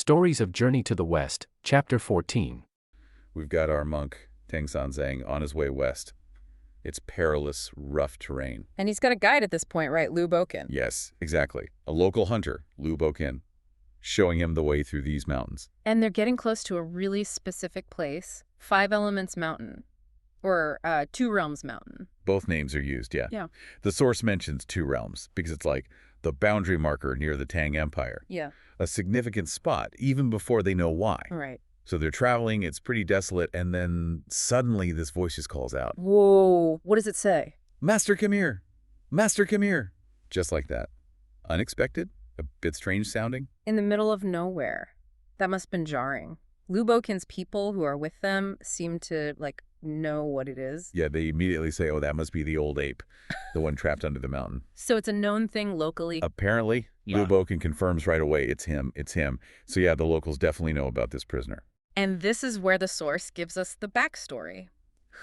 Stories of Journey to the West, Chapter 14. We've got our monk, Tang Sanzang, on his way west. It's perilous, rough terrain. And he's got a guide at this point, right? Lu Bokin. Yes, exactly. A local hunter, Lu Bokin, showing him the way through these mountains. And they're getting close to a really specific place, Five Elements Mountain, or Two Realms Mountain. Both names are used, yeah. Yeah. The source mentions Two Realms because it's like the boundary marker near the Tang Empire. Yeah. A significant spot, even before they know why. Right. So they're traveling, it's pretty desolate, and then suddenly this voice just calls out. Whoa, what does it say? Master, come here. Master, come here. Just like that. Unexpected, a bit strange sounding. In the middle of nowhere. That must have been jarring. Lu Bokin's people who are with them seem to, know what it is. Yeah, they immediately say, oh, that must be the old ape, the one trapped under the mountain. So it's a known thing locally. Apparently, Yeah. Lu Bokin confirms right away it's him. So yeah, the locals definitely know about this prisoner. And this is where the source gives us the backstory.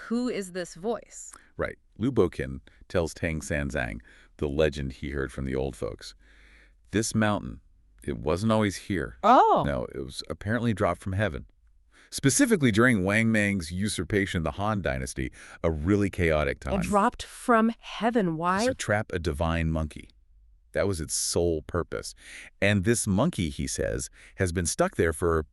Who is this voice? Right. Lu Bokin tells Tang Sanzang the legend he heard from the old folks. This mountain, it wasn't always here. Oh. No, it was apparently dropped from heaven. Specifically during Wang Mang's usurpation of the Han Dynasty, a really chaotic time. It dropped from heaven. Why? To trap a divine monkey. That was its sole purpose. And this monkey, he says, has been stuck there for,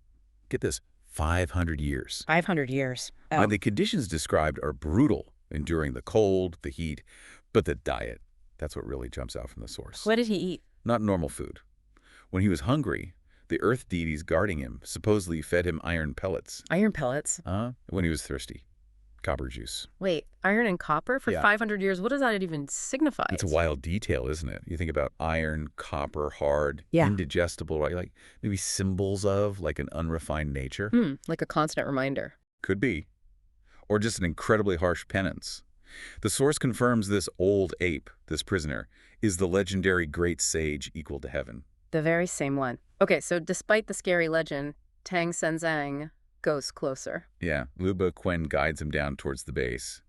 get this, 500 years. 500 years. And the conditions described are brutal, enduring the cold, the heat, but the diet, that's what really jumps out from the source. What did he eat? Not normal food. When he was hungry, the earth deities guarding him supposedly fed him iron pellets. Iron pellets. When he was thirsty. Copper juice. Wait, iron and copper for Yeah. 500 years? What does that even signify? It's a wild detail, isn't it? You think about iron, copper, hard, Yeah. indigestible, right? Like maybe symbols of like an unrefined nature. Like a constant reminder. Could be. Or just an incredibly harsh penance. The source confirms this old ape, this prisoner, is the legendary great sage equal to heaven. The very same one. Okay, so despite the scary legend, Tang Sanzang goes closer. Yeah, Lu Bokin guides him down towards the base.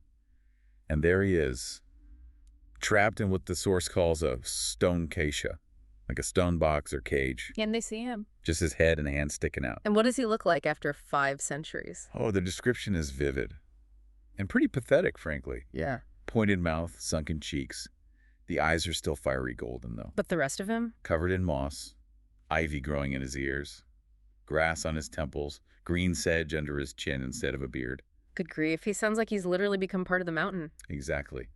And there he is, trapped in what the source calls a stone acacia, like a stone box or cage. And they see him. Just his head and hands sticking out. And what does he look like after 5 centuries? Oh, the description is vivid. And pretty pathetic, frankly. Yeah. Pointed mouth, sunken cheeks. The eyes are still fiery golden, though. But the rest of him? Covered in moss, ivy growing in his ears, grass on his temples, green sedge under his chin instead of a beard. Good grief, he sounds like he's literally become part of the mountain. Exactly.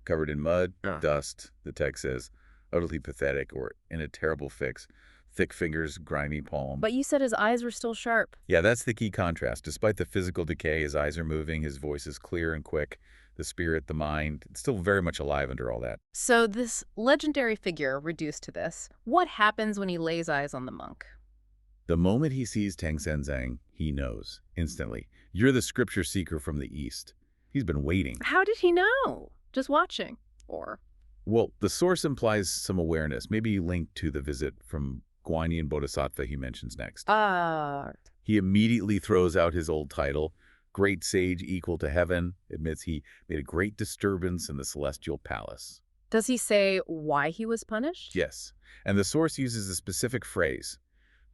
Covered in mud, dust, the text says, utterly pathetic or in a terrible fix. Thick fingers, grimy palm. But you said his eyes were still sharp. Yeah, that's the key contrast. Despite the physical decay, his eyes are moving, his voice is clear and quick. The spirit, the mind, it's still very much alive under all that. So this legendary figure reduced to this, what happens when he lays eyes on the monk? The moment he sees Tang Sanzang, he knows, instantly. You're the scripture seeker from the East. He's been waiting. How did he know? Just watching? Or? Well, the source implies some awareness, maybe linked to the visit from Guanyin Bodhisattva he mentions next. He immediately throws out his old title, Great Sage Equal to Heaven, admits he made a great disturbance in the celestial palace. Does he say why he was punished? Yes, and the source uses a specific phrase,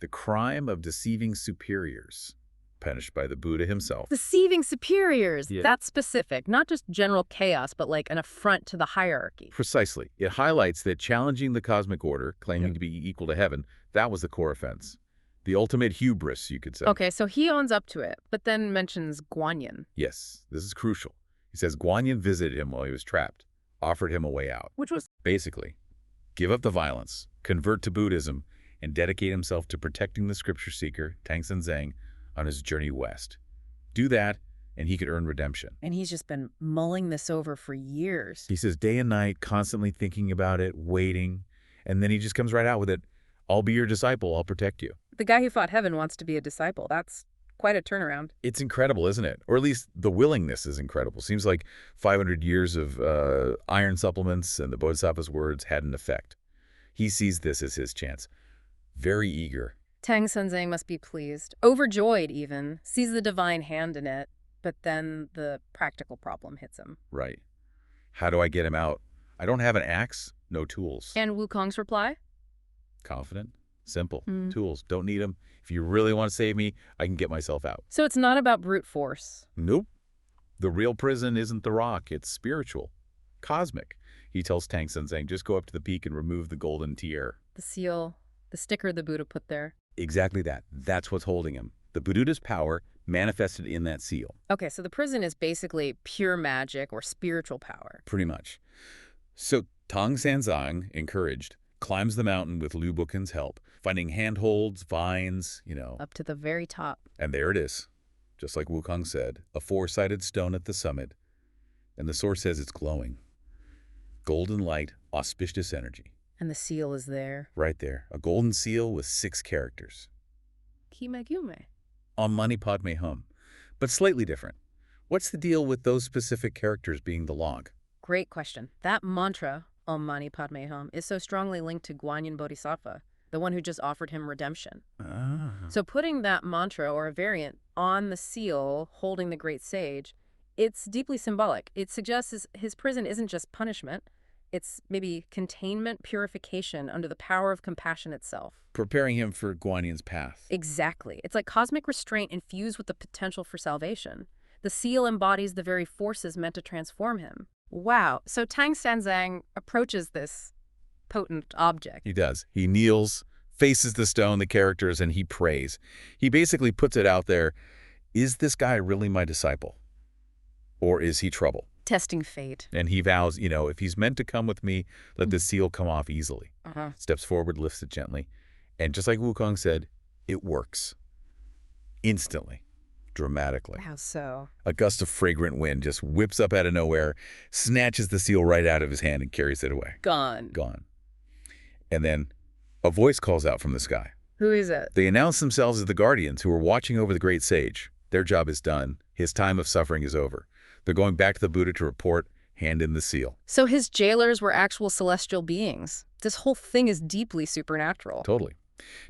the crime of deceiving superiors, punished by the Buddha himself. Deceiving superiors. Yeah. That's specific, not just general chaos, but like an affront to the hierarchy. Precisely. It highlights that challenging the cosmic order, claiming to be equal to heaven, that was the core offense. The ultimate hubris, you could say. Okay, so he owns up to it, but then mentions Guanyin. Yes, this is crucial. He says Guanyin visited him while he was trapped, offered him a way out. Which was? Basically, give up the violence, convert to Buddhism, and dedicate himself to protecting the scripture seeker, Tang Sanzang, on his journey west. Do that, and he could earn redemption. And he's just been mulling this over for years. He says day and night, constantly thinking about it, waiting, and then he just comes right out with it. I'll be your disciple, I'll protect you. The guy who fought heaven wants to be a disciple. That's quite a turnaround. It's incredible, isn't it? Or at least the willingness is incredible. Seems like 500 years of iron supplements and the Bodhisattva's words had an effect. He sees this as his chance. Very eager. Tang Sanzang must be pleased, overjoyed even, sees the divine hand in it, but then the practical problem hits him. Right. How do I get him out? I don't have an axe, no tools. And Wukong's reply? Confident? Simple. Tools. Don't need them. If you really want to save me, I can get myself out. So it's not about brute force. Nope. The real prison isn't the rock. It's spiritual. Cosmic. He tells Tang Senzang, just go up to the peak and remove the golden tier. The seal, the sticker the Buddha put there. Exactly that. That's what's holding him. The Buddha's power manifested in that seal. Okay, so the prison is basically pure magic or spiritual power. Pretty much. So Tang Senzang, encouraged, climbs the mountain with Lu Boken's help, finding handholds, vines, Up to the very top. And there it is. Just like Wukong said, a four-sided stone at the summit. And the source says it's glowing. Golden light, auspicious energy. And the seal is there. Right there. A golden seal with 6 characters. Kimegume. Om Mani Padme Hum. But slightly different. What's the deal with those specific characters being the log? Great question. That mantra, Om Mani Padme Hum, is so strongly linked to Guanyin Bodhisattva, the one who just offered him redemption. So putting that mantra or a variant on the seal holding the great sage, it's deeply symbolic. It suggests his prison isn't just punishment. It's maybe containment, purification under the power of compassion itself. Preparing him for Guanyin's path. Exactly. It's like cosmic restraint infused with the potential for salvation. The seal embodies the very forces meant to transform him. Wow. So Tang Senzang approaches this potent object. He does. He kneels, faces the stone, the characters, and he prays. He basically puts it out there, is this guy really my disciple? Or is he trouble? Testing fate. And he vows, if he's meant to come with me, let the seal come off easily. Steps forward, lifts it gently. And just like Wukong said, it works. Instantly. Dramatically. How so? A gust of fragrant wind just whips up out of nowhere, snatches the seal right out of his hand and carries it away. Gone. Gone. And then a voice calls out from the sky. Who is it? They announce themselves as the guardians who are watching over the great sage. Their job is done. His time of suffering is over. They're going back to the Buddha to report, hand in the seal. So his jailers were actual celestial beings. This whole thing is deeply supernatural. Totally.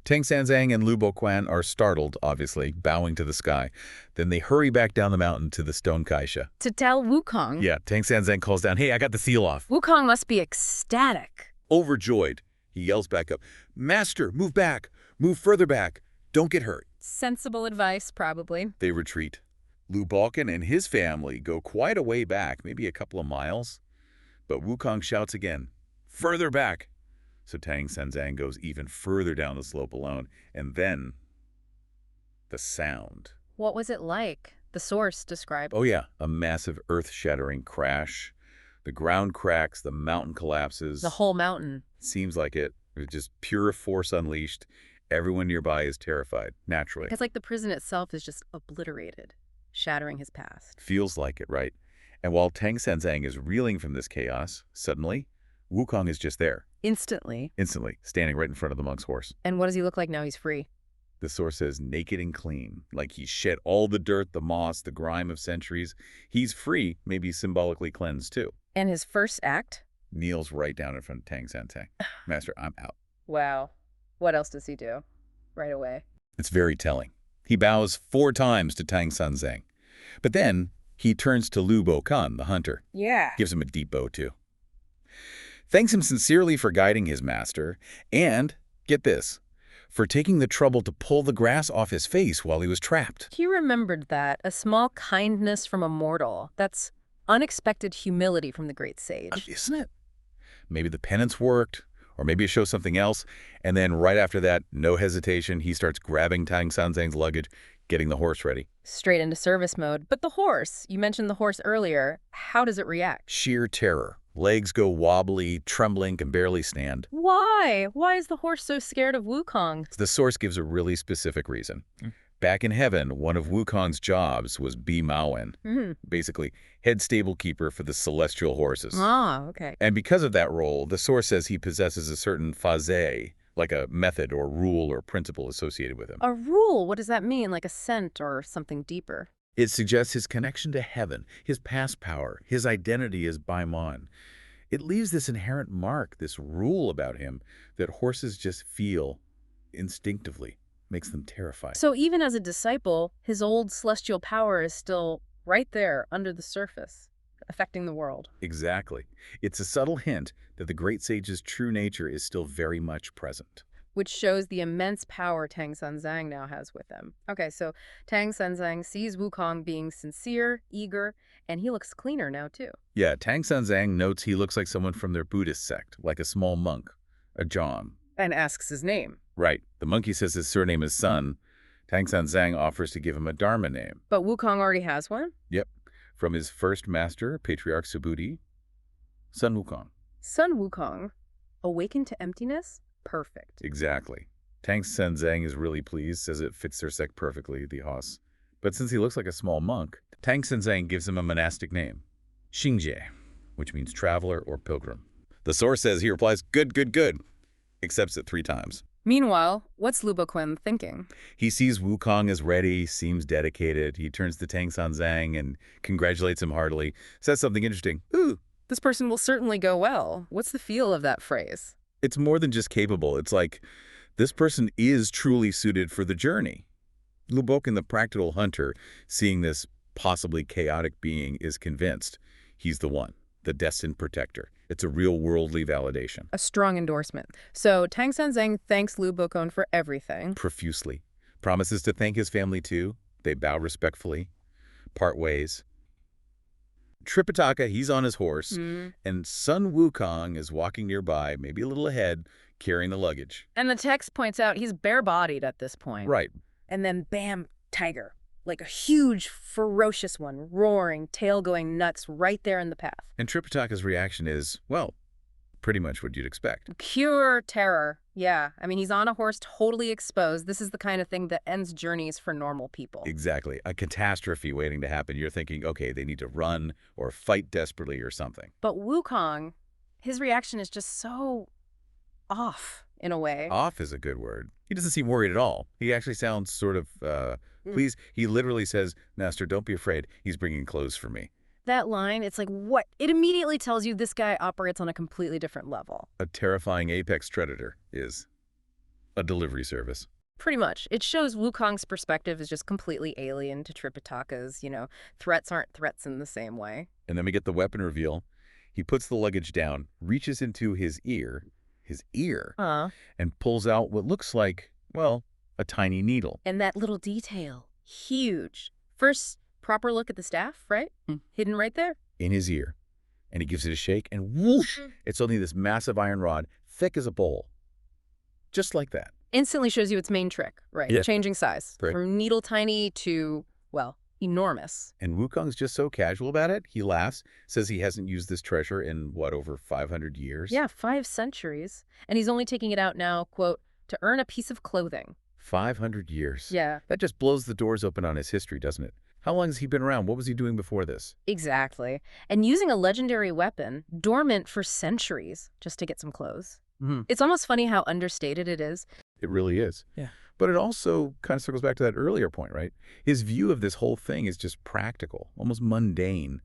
Tang Senzang and Lu Boquan are startled, obviously, bowing to the sky. Then they hurry back down the mountain to the stone Kaisha. To tell Wukong. Yeah, Tang Senzang calls down, hey, I got the seal off. Wukong must be ecstatic. Overjoyed, he yells back up, Master, move back, move further back, don't get hurt. Sensible advice, probably. They retreat. Lu Balkan and his family go quite a way back, maybe a couple of miles. But Wukong shouts again, further back. So Tang Senzang goes even further down the slope alone. And then, the sound. What was it like? The source described. Oh yeah, a massive earth-shattering crash. The ground cracks, the mountain collapses. The whole mountain. Seems like it. It's just pure force unleashed. Everyone nearby is terrified, naturally. It's like the prison itself is just obliterated, shattering his past. Feels like it, right? And while Tang Senzang is reeling from this chaos, suddenly, Wukong is just there. Instantly, standing right in front of the monk's horse. And what does he look like now he's free? The source says naked and clean, like he's shed all the dirt, the moss, the grime of centuries. He's free, maybe symbolically cleansed too. And his first act? Kneels right down in front of Tang Senzang. Master, I'm out. Wow. What else does he do? Right away. It's very telling. He bows 4 times to Tang Senzang. But then he turns to Lu Bokan, the hunter. Yeah. Gives him a deep bow too. Thanks him sincerely for guiding his master, and, get this, for taking the trouble to pull the grass off his face while he was trapped. He remembered that, a small kindness from a mortal. That's unexpected humility from the great sage. Isn't it? Maybe the penance worked, or maybe it shows something else, and then right after that, no hesitation, he starts grabbing Tang Senzang's luggage, getting the horse ready. Straight into service mode. But the horse, you mentioned the horse earlier, how does it react? Sheer terror. Legs go wobbly, trembling, can barely stand. Why? Why is the horse so scared of Wukong? The source gives a really specific reason. Back in heaven, one of Wukong's jobs was Bi Maoen, basically head stable keeper for the celestial horses. Ah, okay. And because of that role, the source says he possesses a certain phase, like a method or rule or principle associated with him. A rule? What does that mean? Like a scent or something deeper? It suggests his connection to heaven, his past power, his identity as Baimon. It leaves this inherent mark, this rule about him that horses just feel instinctively. Makes them terrified. So even as a disciple, his old celestial power is still right there under the surface, affecting the world. Exactly. It's a subtle hint that the great sage's true nature is still very much present. which shows the immense power Tang Sanzang now has with him. Okay, so Tang Sanzang sees Wukong being sincere, eager, and he looks cleaner now, too. Yeah, Tang Sanzang notes he looks like someone from their Buddhist sect, like a small monk, a John. And asks his name. Right. The monkey says his surname is Sun. Tang Sanzang offers to give him a Dharma name. But Wukong already has one? Yep. From his first master, Patriarch Subudi, Sun Wukong. Sun Wukong, awakened to emptiness? Perfect. Exactly. Tang Sanzang is really pleased, says it fits their sect perfectly, the Haas. But since he looks like a small monk, Tang Sanzang gives him a monastic name, Xingjie, which means traveler or pilgrim. The source says he replies, good, good, good, accepts it 3 times. Meanwhile, what's Lu Boquan thinking? He sees Wukong as ready, seems dedicated. He turns to Tang Sanzang and congratulates him heartily, says something interesting. Ooh. This person will certainly go well. What's the feel of that phrase? It's more than just capable. It's like, this person is truly suited for the journey. Lu Boquan, the practical hunter, seeing this possibly chaotic being, is convinced he's the one, the destined protector. It's a real worldly validation. A strong endorsement. So Tang Sanzang thanks Lu Boquan for everything. Profusely. Promises to thank his family too. They bow respectfully. Part ways. Tripitaka, he's on his horse, and Sun Wukong is walking nearby, maybe a little ahead, carrying the luggage. And the text points out he's bare-bodied at this point. Right. And then bam, tiger. Like a huge, ferocious one, roaring, tail going nuts right there in the path. And Tripitaka's reaction is, well, pretty much what you'd expect. Pure terror. Yeah. I mean, he's on a horse, totally exposed. This is the kind of thing that ends journeys for normal people. Exactly. A catastrophe waiting to happen. You're thinking, okay, they need to run or fight desperately or something. But Wukong, his reaction is just so off in a way. Off is a good word. He doesn't seem worried at all. He actually sounds sort of, please. He literally says, Master, don't be afraid. He's bringing clothes for me. That line, it's like, what? It immediately tells you this guy operates on a completely different level. A terrifying apex predator is a delivery service. Pretty much. It shows Wukong's perspective is just completely alien to Tripitaka's, threats aren't threats in the same way. And then we get the weapon reveal. He puts the luggage down, reaches into his ear, and pulls out what looks like, well, a tiny needle. And that little detail, huge. First, proper look at the staff, right? Hidden right there. In his ear. And he gives it a shake, and whoosh! It's only this massive iron rod, thick as a bowl. Just like that. Instantly shows you its main trick, right? Yeah. Changing size. Right. From needle tiny to, well, enormous. And Wukong's just so casual about it. He laughs, says he hasn't used this treasure in, over 500 years? Yeah, 5 centuries. And he's only taking it out now, quote, to earn a piece of clothing. 500 years. Yeah. That just blows the doors open on his history, doesn't it? How long has he been around? What was he doing before this? Exactly. And using a legendary weapon, dormant for centuries, just to get some clothes. It's almost funny how understated it is. It really is. Yeah. But it also kind of circles back to that earlier point, right? His view of this whole thing is just practical, almost mundane.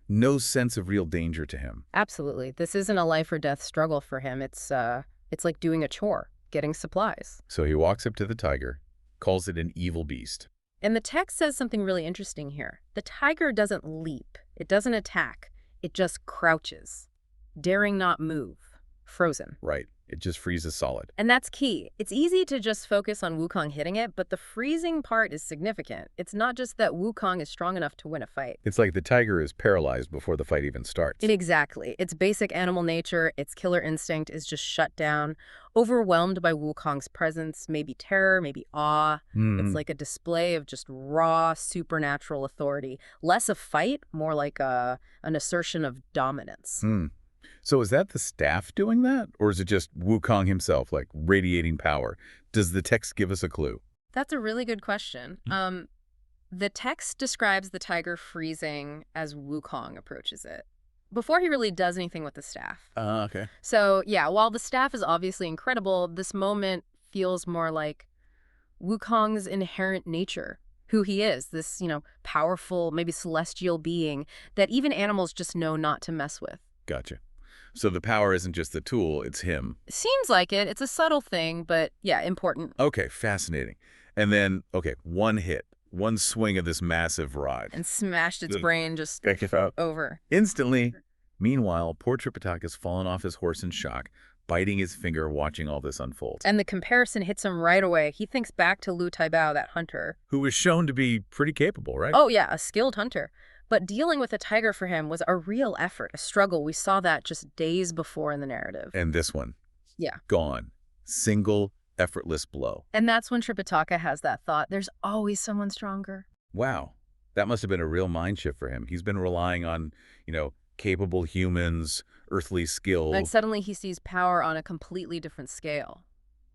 No sense of real danger to him. Absolutely. This isn't a life or death struggle for him. It's like doing a chore, getting supplies. So he walks up to the tiger, calls it an evil beast. And the text says something really interesting here. The tiger doesn't leap. It doesn't attack. It just crouches, daring not move, frozen. Right. It just freezes solid. And that's key. It's easy to just focus on Wukong hitting it, but the freezing part is significant. It's not just that Wukong is strong enough to win a fight. It's like the tiger is paralyzed before the fight even starts. Exactly. Its basic animal nature, its killer instinct is just shut down, overwhelmed by Wukong's presence, maybe terror, maybe awe. It's like a display of just raw, supernatural authority. Less a fight, more like an assertion of dominance. So is that the staff doing that? Or is it just Wukong himself, like radiating power? Does the text give us a clue? That's a really good question. The text describes the tiger freezing as Wukong approaches it, before he really does anything with the staff. Okay. So, yeah, while the staff is obviously incredible, this moment feels more like Wukong's inherent nature, who he is, this, powerful, maybe celestial being that even animals just know not to mess with. Gotcha. So the power isn't just the tool, it's him. Seems like it. It's a subtle thing, but yeah, important. Okay, fascinating. And then, one hit, one swing of this massive rod. And smashed its brain just over. Instantly. Meanwhile, poor Tripitaka's fallen off his horse in shock, biting his finger watching all this unfold. And the comparison hits him right away. He thinks back to Lu Taibao, that hunter. Who was shown to be pretty capable, right? Oh, yeah, a skilled hunter. But dealing with a tiger for him was a real effort, a struggle. We saw that just days before in the narrative. And this one? Yeah. Gone. Single, effortless blow. And that's when Tripitaka has that thought, there's always someone stronger. Wow. That must have been a real mind shift for him. He's been relying on, capable humans, earthly skill. And suddenly he sees power on a completely different scale.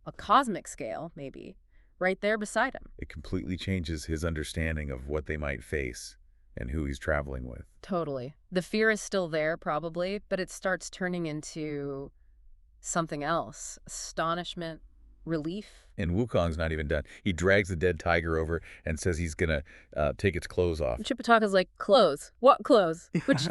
A cosmic scale, maybe, right there beside him. It completely changes his understanding of what they might face and who he's traveling with. Totally. The fear is still there, probably, but it starts turning into something else. Astonishment, relief. And Wukong's not even done. He drags the dead tiger over and says he's going to take its clothes off. Tripitaka's like, clothes? What clothes? Which,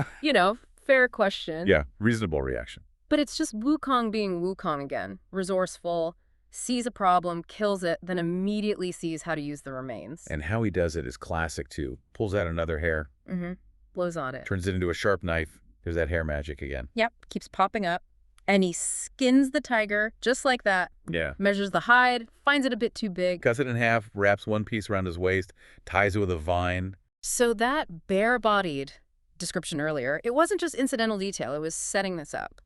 fair question. Yeah, reasonable reaction. But it's just Wukong being Wukong again. Resourceful, sees a problem, kills it, then immediately sees how to use the remains. And how he does it is classic, too. Pulls out another hair. Mm-hmm. Blows on it. Turns it into a sharp knife. There's that hair magic again. Yep, keeps popping up. And he skins the tiger just like that. Yeah. Measures the hide, finds it a bit too big. Cuts it in half, wraps one piece around his waist, ties it with a vine. So that bare-bodied description earlier, it wasn't just incidental detail, it was setting this up.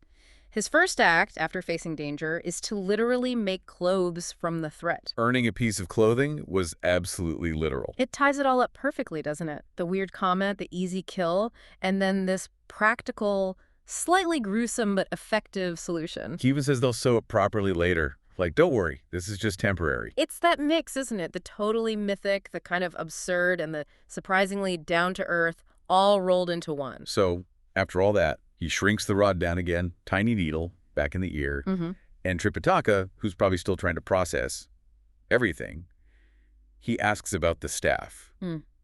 His first act, after facing danger, is to literally make clothes from the threat. Earning a piece of clothing was absolutely literal. It ties it all up perfectly, doesn't it? The weird comment, the easy kill, and then this practical, slightly gruesome but effective solution. He even says they'll sew it properly later. Like, don't worry, this is just temporary. It's that mix, isn't it? The totally mythic, the kind of absurd, and the surprisingly down-to-earth, all rolled into one. So, after all that, he shrinks the rod down again, tiny needle, back in the ear, and Tripitaka, who's probably still trying to process everything, he asks about the staff.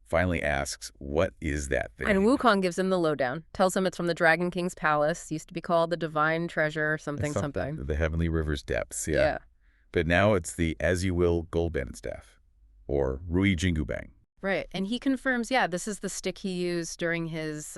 Finally asks, what is that thing? And Wukong gives him the lowdown, tells him it's from the Dragon King's palace, used to be called the Divine Treasure, something. The Heavenly River's depths, yeah. But now it's the As You Will Gold-Banded Staff, or Rui Jingubang. Right, and he confirms, this is the stick he used during his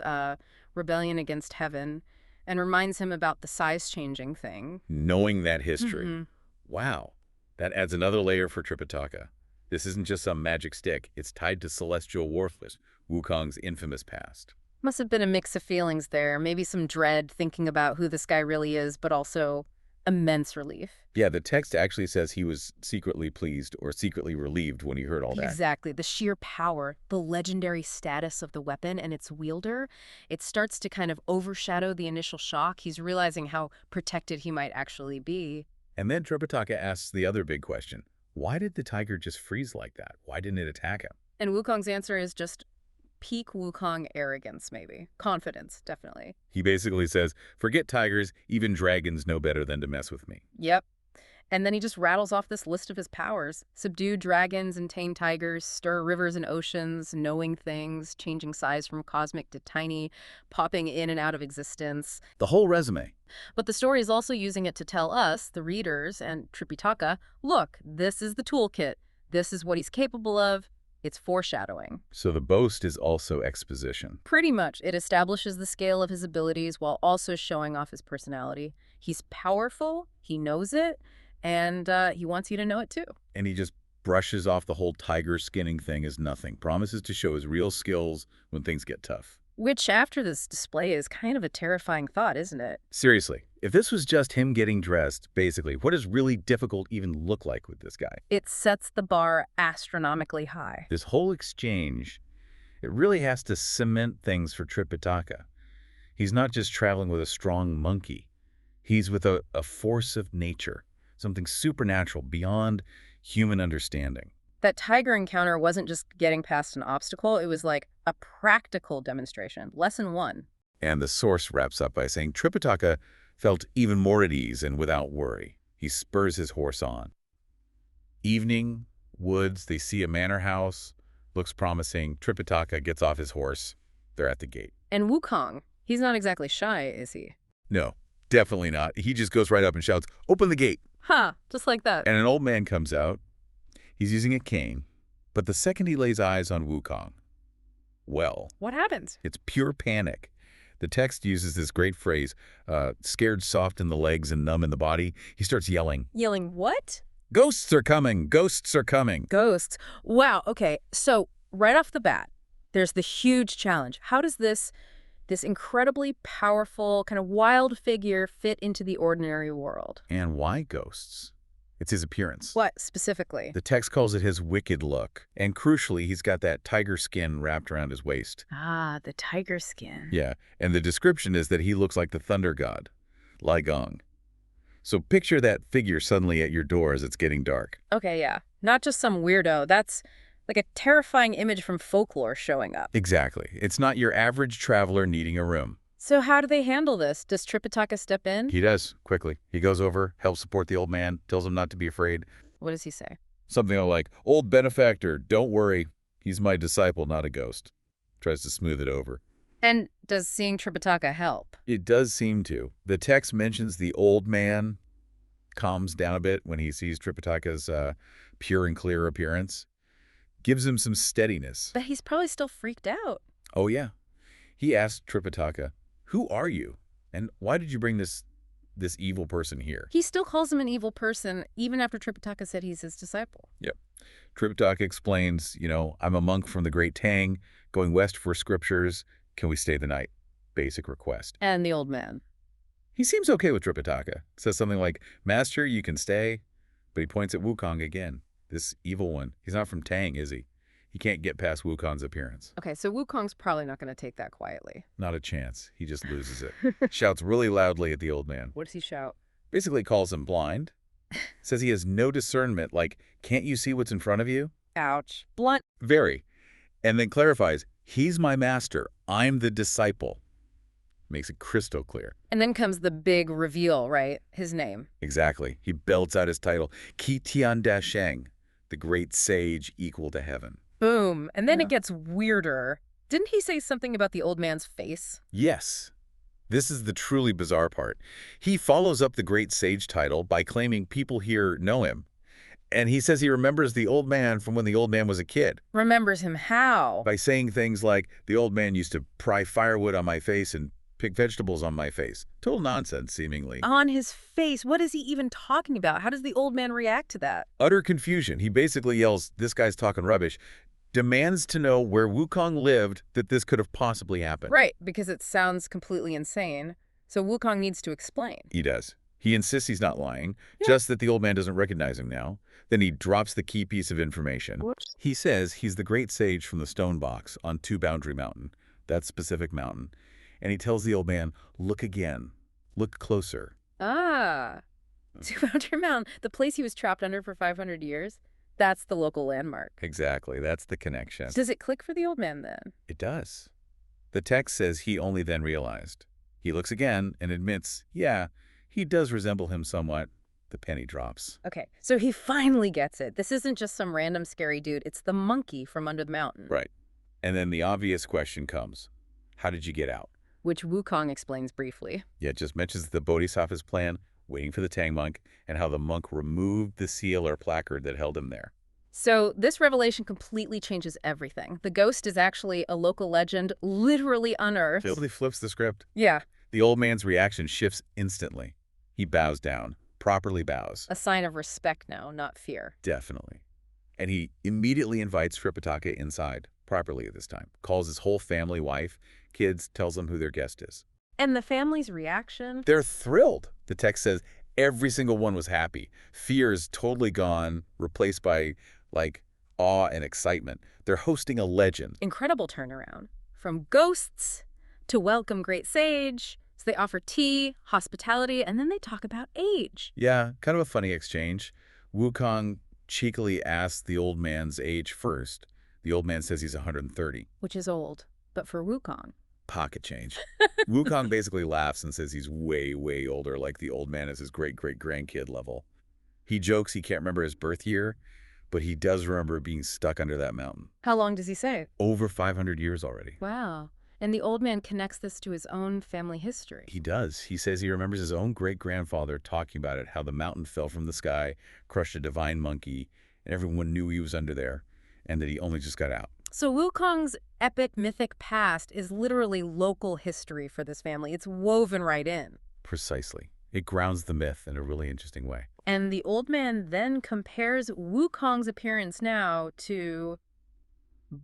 rebellion against heaven, and reminds him about the size-changing thing. Knowing that history. Wow, that adds another layer for Tripitaka. This isn't just some magic stick. It's tied to celestial warfare, Wukong's infamous past. Must have been a mix of feelings there. Maybe some dread thinking about who this guy really is, but also immense relief. Yeah, the text actually says he was secretly pleased or secretly relieved when he heard all that. Exactly. The sheer power, the legendary status of the weapon and its wielder, it starts to kind of overshadow the initial shock. He's realizing how protected he might actually be. And then Tripitaka asks the other big question. Why did the tiger just freeze like that? Why didn't it attack him? And Wukong's answer is just peak Wukong arrogance, maybe. Confidence, definitely. He basically says, forget tigers, even dragons know better than to mess with me. Yep. And then he just rattles off this list of his powers. Subdue dragons and tame tigers, stir rivers and oceans, knowing things, changing size from cosmic to tiny, popping in and out of existence. The whole resume. But the story is also using it to tell us, the readers, and Tripitaka, look, this is the toolkit. This is what he's capable of. It's foreshadowing. So the boast is also exposition. Pretty much. It establishes the scale of his abilities while also showing off his personality. He's powerful, he knows it, and he wants you to know it too. And he just brushes off the whole tiger skinning thing as nothing. Promises to show his real skills when things get tough. Which, after this display, is kind of a terrifying thought, isn't it? Seriously, if this was just him getting dressed, basically, what does really difficult even look like with this guy? It sets the bar astronomically high. This whole exchange, it really has to cement things for Tripitaka. He's not just traveling with a strong monkey. He's with a force of nature, something supernatural beyond human understanding. That tiger encounter wasn't just getting past an obstacle. It was like a practical demonstration. Lesson 1. And the source wraps up by saying Tripitaka felt even more at ease and without worry. He spurs his horse on. Evening, woods, they see a manor house. Looks promising. Tripitaka gets off his horse. They're at the gate. And Wukong, he's not exactly shy, is he? No, definitely not. He just goes right up and shouts, "Open the gate!" Just like that. And an old man comes out. He's using a cane, but the second he lays eyes on Wukong, well... What happens? It's pure panic. The text uses this great phrase, scared soft in the legs and numb in the body. He starts yelling. Yelling what? Ghosts are coming! Ghosts are coming! Ghosts. Wow, okay. So right off the bat, there's the huge challenge. How does this incredibly powerful, kind of wild figure fit into the ordinary world? And why ghosts? It's his appearance. What specifically? The text calls it his wicked look. And crucially, he's got that tiger skin wrapped around his waist. Ah, the tiger skin. Yeah, and the description is that he looks like the thunder god, Ligong. So picture that figure suddenly at your door as it's getting dark. Okay, yeah. Not just some weirdo. That's like a terrifying image from folklore showing up. Exactly. It's not your average traveler needing a room. So how do they handle this? Does Tripitaka step in? He does, quickly. He goes over, helps support the old man, tells him not to be afraid. What does he say? Something like, "Old benefactor, don't worry. He's my disciple, not a ghost." Tries to smooth it over. And does seeing Tripitaka help? It does seem to. The text mentions the old man calms down a bit when he sees Tripitaka's pure and clear appearance. Gives him some steadiness. But he's probably still freaked out. Oh, yeah. He asked Tripitaka, "Who are you? And why did you bring this evil person here?" He still calls him an evil person, even after Tripitaka said he's his disciple. Yep. Tripitaka explains, "I'm a monk from the Great Tang, going west for scriptures. Can we stay the night? Basic request." And the old man. He seems okay with Tripitaka. Says something like, "Master, you can stay." But he points at Wukong again. This evil one. He's not from Tang, is he? He can't get past Wukong's appearance. Okay, so Wukong's probably not going to take that quietly. Not a chance. He just loses it. Shouts really loudly at the old man. What does he shout? Basically calls him blind. Says he has no discernment, like, can't you see what's in front of you? Ouch. Blunt. Very. And then clarifies, he's my master. I'm the disciple. Makes it crystal clear. And then comes the big reveal, right? His name. Exactly. He belts out his title, Qi Tian Da Sheng, the great sage equal to heaven. Boom. And then it gets weirder. Didn't he say something about the old man's face? Yes. This is the truly bizarre part. He follows up the great sage title by claiming people here know him. And he says he remembers the old man from when the old man was a kid. Remembers him how? By saying things like, the old man used to pry firewood on my face and pick vegetables on my face. Total nonsense, seemingly. On his face? What is he even talking about? How does the old man react to that? Utter confusion. He basically yells, "This guy's talking rubbish." Demands to know where Wukong lived that this could have possibly happened. Right, because it sounds completely insane. So Wukong needs to explain. He does. He insists he's not lying, just that the old man doesn't recognize him now. Then he drops the key piece of information. Whoops. He says he's the great sage from the Stone Box on Two Boundary Mountain, that specific mountain. And he tells the old man, look again. Look closer. Ah, Two Boundary Mountain, the place he was trapped under for 500 years. That's the local landmark. Exactly. That's the connection. Does it click for the old man then? It does. The text says he only then realized. He looks again and admits, yeah, he does resemble him somewhat. The penny drops. Okay, so he finally gets it. This isn't just some random scary dude. It's the monkey from under the mountain. Right. And then the obvious question comes. How did you get out? Which Wukong explains briefly. Yeah, it just mentions the Bodhisattva's plan, waiting for the Tang monk, and how the monk removed the seal or placard that held him there. So this revelation completely changes everything. The ghost is actually a local legend, literally unearthed. Totally flips the script. Yeah. The old man's reaction shifts instantly. He bows down, properly bows. A sign of respect now, not fear. Definitely. And he immediately invites Tripitaka inside, properly this time. Calls his whole family, wife, kids, tells them who their guest is. And the family's reaction? They're thrilled. The text says every single one was happy. Fear is totally gone, replaced by, awe and excitement. They're hosting a legend. Incredible turnaround. From ghosts to welcome great sage. So they offer tea, hospitality, and then they talk about age. Yeah, kind of a funny exchange. Wukong cheekily asks the old man's age first. The old man says he's 130. Which is old, but for Wukong. Pocket change. Wukong basically laughs and says he's way, way older, like the old man is his great-great-grandkid level. He jokes he can't remember his birth year, but he does remember being stuck under that mountain. How long does he say? Over 500 years already. Wow. And the old man connects this to his own family history. He does. He says he remembers his own great-grandfather talking about it, how the mountain fell from the sky, crushed a divine monkey, and everyone knew he was under there, and that he only just got out. So Wukong's epic mythic past is literally local history for this family. It's woven right in. Precisely. It grounds the myth in a really interesting way. And the old man then compares Wukong's appearance now to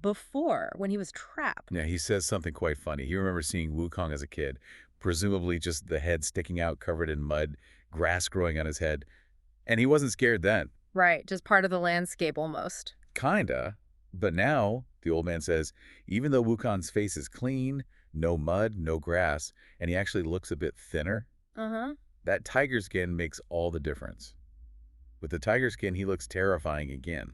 before, when he was trapped. Yeah, he says something quite funny. He remembers seeing Wukong as a kid, presumably just the head sticking out covered in mud, grass growing on his head. And he wasn't scared then. Right, just part of the landscape almost. Kinda. But now, the old man says, even though Wukong's face is clean, no mud, no grass, and he actually looks a bit thinner, that tiger skin makes all the difference. With the tiger skin, he looks terrifying again.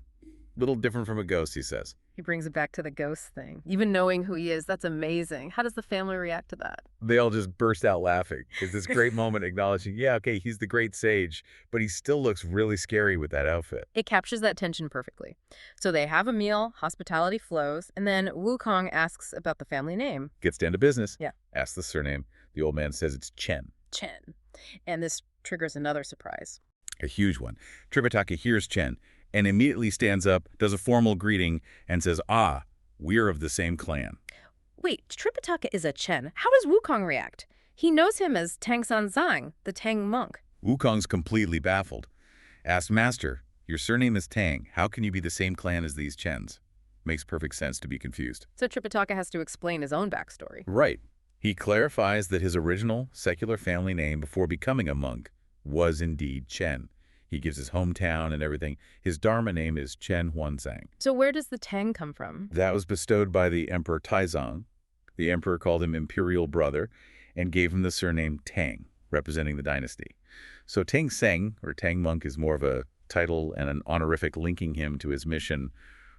Little different from a ghost, he says. He brings it back to the ghost thing. Even knowing who he is, that's amazing. How does the family react to that? They all just burst out laughing. It's this great moment acknowledging, yeah, okay, he's the great sage, but he still looks really scary with that outfit. It captures that tension perfectly. So they have a meal, hospitality flows, and then Wukong asks about the family name. Gets down to business. Yeah. Asks the surname. The old man says it's Chen. Chen. And this triggers another surprise. A huge one. Tripitaka hears Chen and immediately stands up, does a formal greeting, and says, ah, we're of the same clan. Wait, Tripitaka is a Chen. How does Wukong react? He knows him as Tang San Zhang, the Tang monk. Wukong's completely baffled. Asked, Master, your surname is Tang. How can you be the same clan as these Chens? Makes perfect sense to be confused. So Tripitaka has to explain his own backstory. Right. He clarifies that his original secular family name before becoming a monk was indeed Chen. He gives his hometown and everything. His Dharma name is Chen Huanzang. So where does the Tang come from? That was bestowed by the Emperor Taizong. The emperor called him Imperial Brother and gave him the surname Tang, representing the dynasty. So Tang Seng, or Tang Monk, is more of a title and an honorific linking him to his mission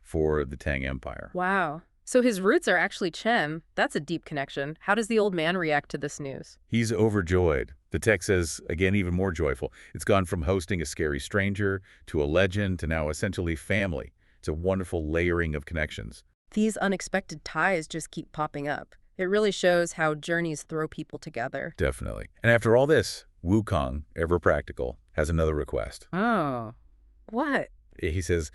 for the Tang Empire. Wow. So his roots are actually Chen. That's a deep connection. How does the old man react to this news? He's overjoyed. The text says, again, even more joyful. It's gone from hosting a scary stranger to a legend to now essentially family. It's a wonderful layering of connections. These unexpected ties just keep popping up. It really shows how journeys throw people together. Definitely. And after all this, Wukong, ever practical, has another request. Oh. What? He says,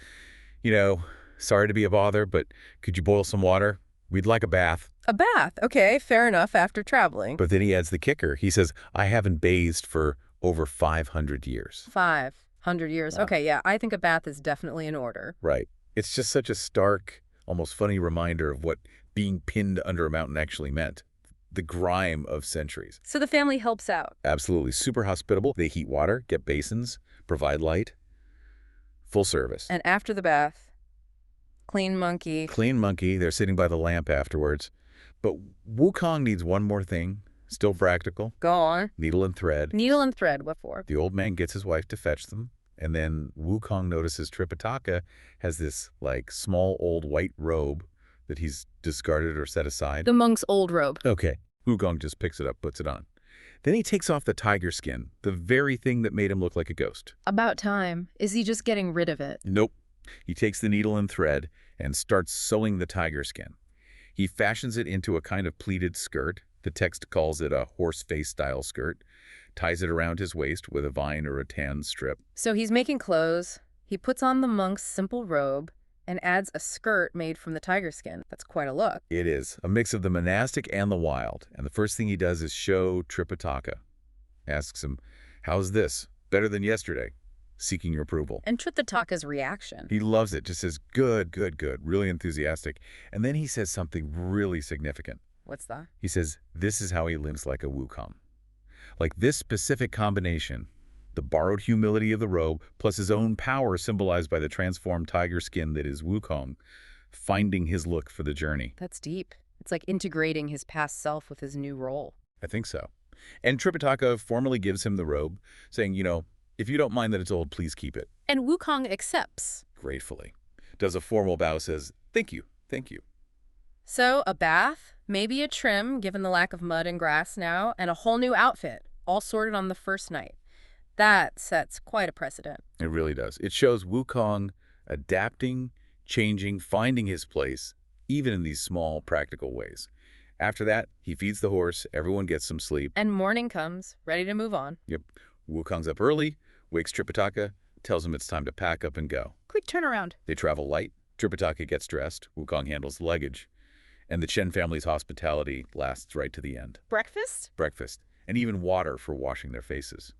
you know, sorry to be a bother, but could you boil some water? We'd like a bath. A bath. Okay, fair enough after traveling. But then he adds the kicker. He says, I haven't bathed for over 500 years. 500 years. Yeah. Okay, yeah, I think a bath is definitely in order. Right. It's just such a stark, almost funny reminder of what being pinned under a mountain actually meant. The grime of centuries. So the family helps out. Absolutely. Super hospitable. They heat water, get basins, provide light. Full service. And after the bath, clean monkey. Clean monkey. They're sitting by the lamp afterwards. But Wukong needs one more thing. Still practical. Go on. Needle and thread. Needle and thread, what for? The old man gets his wife to fetch them. And then Wukong notices Tripitaka has this, like, small old white robe that he's discarded or set aside. The monk's old robe. Okay. Wukong just picks it up, puts it on. Then he takes off the tiger skin, the very thing that made him look like a ghost. About time. Is he just getting rid of it? Nope. He takes the needle and thread and starts sewing the tiger skin. He fashions it into a kind of pleated skirt. The text calls it a horse face style skirt. Ties it around his waist with a vine or a tan strip. So he's making clothes. He puts on the monk's simple robe and adds a skirt made from the tiger skin. That's quite a look. It is. A mix of the monastic and the wild. And the first thing he does is show Tripitaka. Asks him, how's this? Better than yesterday? Seeking your approval. And Tripitaka's reaction. He loves it. Just says, good, good, good. Really enthusiastic. And then he says something really significant. What's that? He says, this is how he lives like a Wukong. Like this specific combination, the borrowed humility of the robe, plus his own power symbolized by the transformed tiger skin that is Wukong, finding his look for the journey. That's deep. It's like integrating his past self with his new role. I think so. And Tripitaka formally gives him the robe, saying, you know, if you don't mind that it's old, please keep it. And Wukong accepts. Gratefully. Does a formal bow, says, thank you, thank you. So a bath, maybe a trim, given the lack of mud and grass now, and a whole new outfit, all sorted on the first night. That sets quite a precedent. It really does. It shows Wukong adapting, changing, finding his place, even in these small, practical ways. After that, he feeds the horse, everyone gets some sleep. And morning comes, ready to move on. Yep. Wukong's up early, wakes Tripitaka, tells him it's time to pack up and go. Quick turnaround. They travel light, Tripitaka gets dressed, Wukong handles the luggage, and the Chen family's hospitality lasts right to the end. Breakfast? Breakfast, and even water for washing their faces.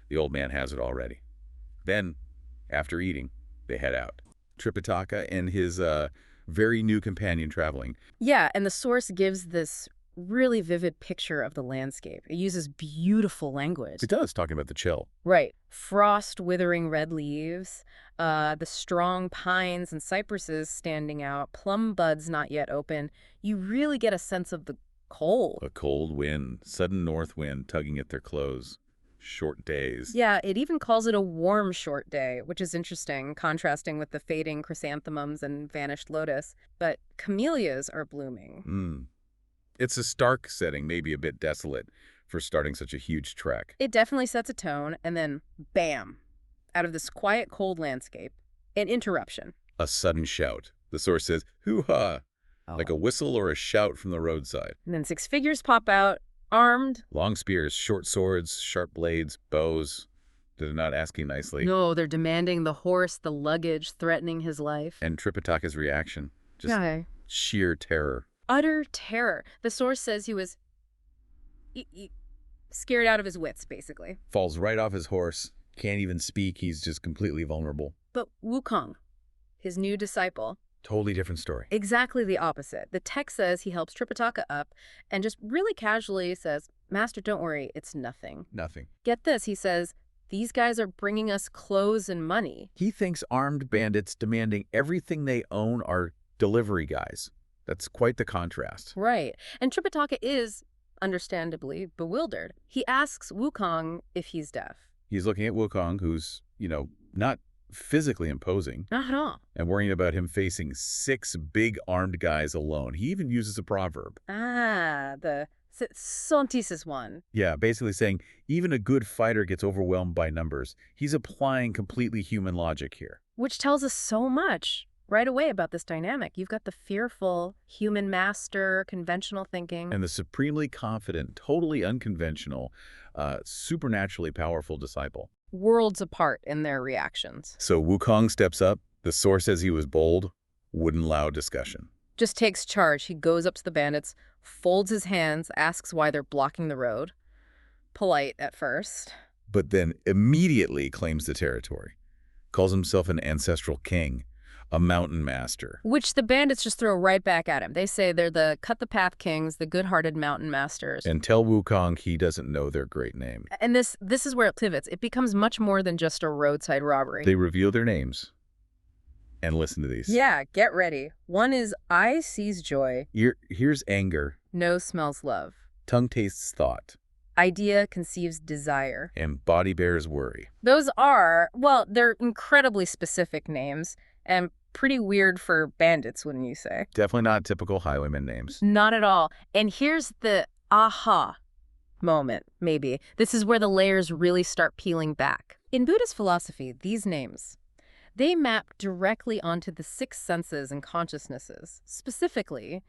The old man has it already. Then, after eating, they head out. Tripitaka and his very new companion traveling. Yeah, and the source gives this really vivid picture of the landscape. It uses beautiful language. It does, talking about the chill. Right. Frost withering red leaves, the strong pines and cypresses standing out, plum buds not yet open. You really get a sense of the cold. A cold wind, sudden north wind tugging at their clothes. Short days. Yeah, it even calls it a warm short day, which is interesting, contrasting with the fading chrysanthemums and vanished lotus. But camellias are blooming. It's a stark setting, maybe a bit desolate, for starting such a huge trek. It definitely sets a tone, and then, bam, out of this quiet, cold landscape, an interruption. A sudden shout. The source says, hoo-ha, like a whistle or a shout from the roadside. And then 6 figures pop out, armed. Long spears, short swords, sharp blades, bows. They're not asking nicely. No, they're demanding the horse, the luggage, threatening his life. And Tripitaka's reaction, just sheer terror. Utter terror. The source says he was scared out of his wits, basically. Falls right off his horse, can't even speak, he's just completely vulnerable. But Wukong, his new disciple... Totally different story. Exactly the opposite. The text says he helps Tripitaka up and just really casually says, Master, don't worry, it's nothing. Nothing. Get this, he says, these guys are bringing us clothes and money. He thinks armed bandits demanding everything they own are delivery guys. That's quite the contrast. Right. And Tripitaka is, understandably, bewildered. He asks Wukong if he's deaf. He's looking at Wukong, who's, not physically imposing. Not at all. And worrying about him facing 6 big armed guys alone. He even uses a proverb. The Sontisis one. Yeah, basically saying even a good fighter gets overwhelmed by numbers. He's applying completely human logic here. Which tells us so much right away about this dynamic. You've got the fearful human master, conventional thinking. And the supremely confident, totally unconventional, supernaturally powerful disciple. Worlds apart in their reactions. So Wukong steps up. The source says he was bold, wouldn't allow discussion. Just takes charge. He goes up to the bandits, folds his hands, asks why they're blocking the road. Polite at first. But then immediately claims the territory. Calls himself an ancestral king, a mountain master. Which the bandits just throw right back at him. They say they're the cut-the-path kings, the good-hearted mountain masters. And tell Wukong he doesn't know their great name. And this is where it pivots. It becomes much more than just a roadside robbery. They reveal their names. And listen to these. Yeah, get ready. One is eye sees joy. Here's anger. Nose smells love. Tongue tastes thought. Idea conceives desire. And body bears worry. Those are, well, they're incredibly specific names and pretty weird for bandits, wouldn't you say? Definitely not typical highwayman names. Not at all. And here's the aha moment, maybe. This is where the layers really start peeling back. In Buddhist philosophy, these names, they map directly onto the 6 senses and consciousnesses. Specifically,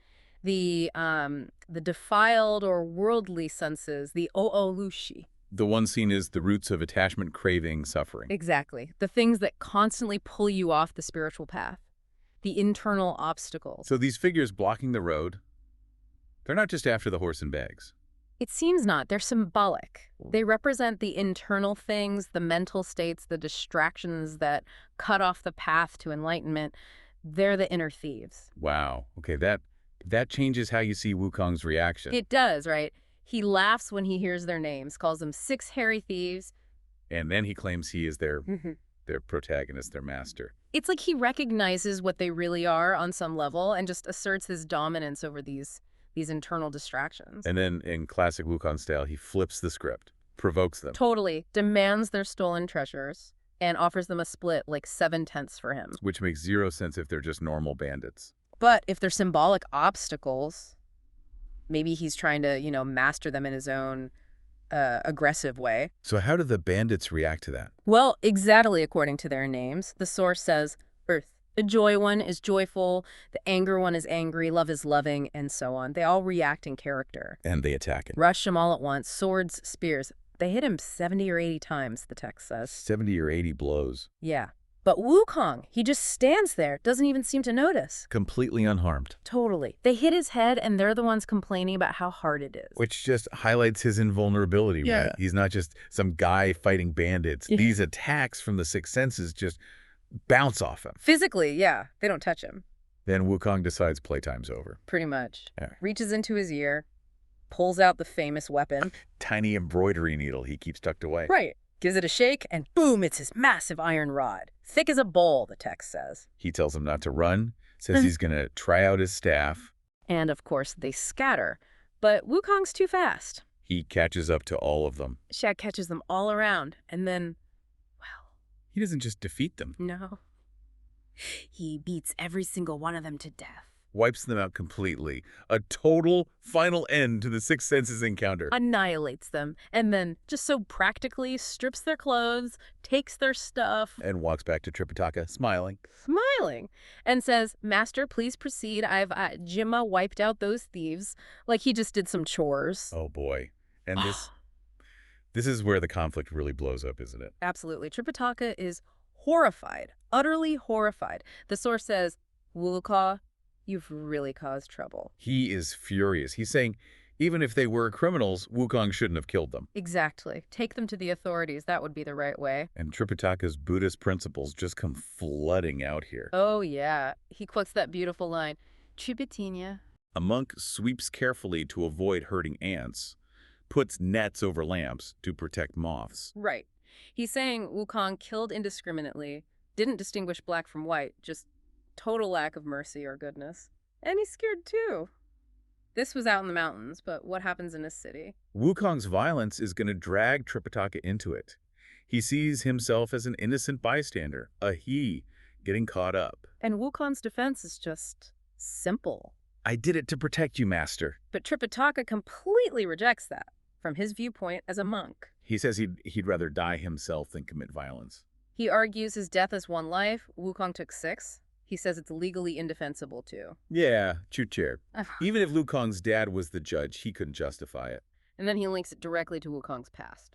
the defiled or worldly senses, the o'olushi. The one seen is the roots of attachment, craving, suffering. Exactly. The things that constantly pull you off the spiritual path. The internal obstacles. So these figures blocking the road, they're not just after the horse and bags. It seems not. They're symbolic. They represent the internal things, the mental states, the distractions that cut off the path to enlightenment. They're the inner thieves. Wow. Okay, that changes how you see Wukong's reaction. It does, right? He laughs when he hears their names, calls them 6 hairy thieves. And then he claims he is their protagonist, their master. It's like he recognizes what they really are on some level and just asserts his dominance over these internal distractions. And then, in classic Wukong style, he flips the script, provokes them. Totally. Demands their stolen treasures and offers them a split like 7/10 for him. Which makes 0 sense if they're just normal bandits. But if they're symbolic obstacles, maybe he's trying to, master them in his own aggressive way. So how do the bandits react to that? Well, exactly according to their names. The source says, Earth. The joy one is joyful, the anger one is angry, love is loving, and so on. They all react in character. And they attack it. Rush him all at once, swords, spears. They hit him 70 or 80 times, the text says. 70 or 80 blows. Yeah. But Wukong, he just stands there, doesn't even seem to notice. Completely unharmed. Totally. They hit his head, and they're the ones complaining about how hard it is. Which just highlights his invulnerability, Yeah. right? He's not just some guy fighting bandits. Yeah. These attacks from the sixth senses just bounce off him. Physically, yeah. They don't touch him. Then Wukong decides playtime's over. Pretty much. Yeah. Reaches into his ear, pulls out the famous weapon. Tiny embroidery needle he keeps tucked away. Right. Gives it a shake, and boom, it's his massive iron rod. Thick as a bowl, the text says. He tells him not to run, says he's going to try out his staff. And, of course, they scatter. But Wukong's too fast. He catches up to all of them. Shaq catches them all around, and then, well... He doesn't just defeat them. No. He beats every single one of them to death. Wipes them out completely. A total final end to the Sixth Senses encounter. Annihilates them, and then just so practically strips their clothes, takes their stuff. And walks back to Tripitaka, smiling. And says, Master, please proceed. I've Jimma wiped out those thieves. Like he just did some chores. Oh, boy. And this is where the conflict really blows up, isn't it? Absolutely. Tripitaka is horrified, utterly horrified. The source says, Wukong, you've really caused trouble. He is furious. He's saying, even if they were criminals, Wukong shouldn't have killed them. Exactly. Take them to the authorities. That would be the right way. And Tripitaka's Buddhist principles just come flooding out here. Oh, yeah. He quotes that beautiful line, Tripitinia. A monk sweeps carefully to avoid hurting ants, puts nets over lamps to protect moths. Right. He's saying Wukong killed indiscriminately, didn't distinguish black from white, just total lack of mercy or goodness. And he's scared too. This was out in the mountains, but what happens in a city? Wukong's violence is going to drag Tripitaka into it. He sees himself as an innocent bystander, a he, getting caught up. And Wukong's defense is just simple. I did it to protect you, master. But Tripitaka completely rejects that, from his viewpoint as a monk. He says he'd rather die himself than commit violence. He argues his death is one life, Wukong took 6. He says it's legally indefensible, too. Yeah, true chair. Even if Wukong's dad was the judge, he couldn't justify it. And then he links it directly to Wukong's past.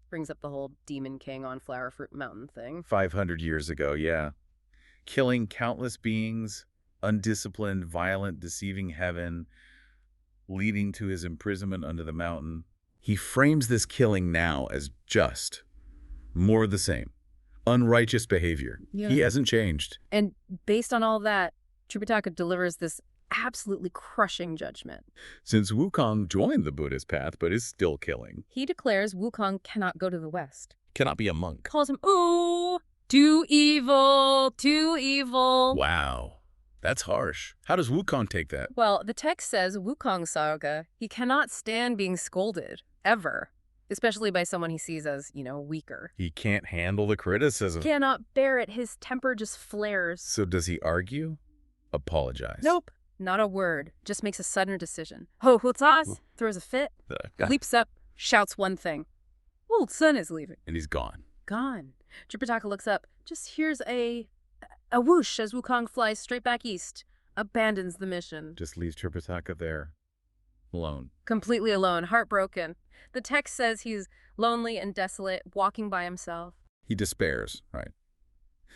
Brings up the whole Demon King on Flower Fruit Mountain thing. 500 years ago, yeah. Killing countless beings, undisciplined, violent, deceiving heaven, leading to his imprisonment under the mountain. He frames this killing now as just, more of the same. Unrighteous behavior. Yeah. He hasn't changed. And based on all that, Tripitaka delivers this absolutely crushing judgment. Since Wukong joined the Buddhist path but is still killing. He declares Wukong cannot go to the West. Cannot be a monk. Calls him, ooh, too evil, too evil. Wow. That's harsh. How does Wukong take that? Well, the text says Wukong Saga, he cannot stand being scolded, ever. Especially by someone he sees as, weaker. He can't handle the criticism. Cannot bear it. His temper just flares. So does he argue? Apologize? Nope. Not a word. Just makes a sudden decision. Ho Hutzaz throws a fit, leaps up, shouts one thing. Old son is leaving. And he's gone. Gone. Tripitaka looks up, just hears a whoosh as Wukong flies straight back east, abandons the mission. Just leaves Tripitaka there. Alone. Completely alone, heartbroken. The text says he's lonely and desolate, walking by himself. He despairs, right?